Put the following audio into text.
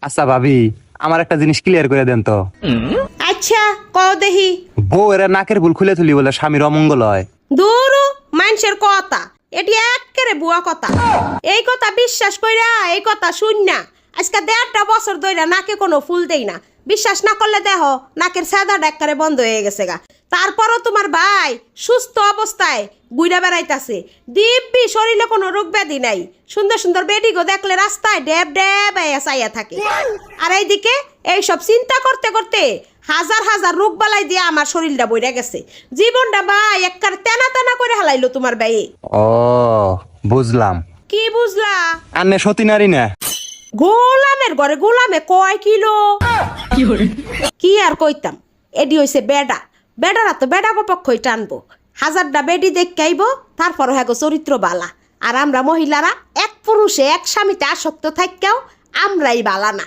আচ্ছা ভাবি, আমার একটা জিনিস ক্লিয়ার করে দেন তো। আচ্ছা কও দেহি। বউ এরা নাকের ফুল খুলে তুলি বলে স্বামীর অমঙ্গল হয়। দূরু মানুষের কথা, এটি একেবারে বুয়া কথা। এই কথা বিশ্বাস কইরা এই কথা শুন না আজকে 1.5টা বছর ধরে নাকে কোনো ফুল দেই না। বিশ্বাস না করলে দেখো নাকের সাদা ডাক্কারে বন্ধ হয়ে গেছে গা। তারপরও তোমার ভাই সুস্থ অবস্থায় বুইড়া বেড়াইতাছে, দিব্যি শরীরে কোনো রোগ ব্যাধি নাই। সুন্দর সুন্দর বেডিগো দেখলে রাস্তায় ড্যাব ড্যাব চাইয়া থাকে। আর এইদিকে এইসব চিন্তা করতে করতে হাজার হাজার রোগ বালাই দিয়ে আমার শরীরটা বইরা গেছে। জীবনটা ভাই একবার তেনা তেনা করে হালাইলো তোমার ভাই। ও বুঝলাম। কি বুঝলা? আন্নে সতী নারী না? গোলামের ঘরে গোলামে কয় কিলো। কি আর কইতাম, এডি হইছে বেডা। বেডারা তো বেডা পক্ষই টানবো। হাজারটা বেডি দেখে আইব, তারপর হ্যাঁ চরিত্র বালা। আর আমরা মহিলারা এক পুরুষে এক স্বামীতে আসক্ত থাকতেও আমরাই বালা না।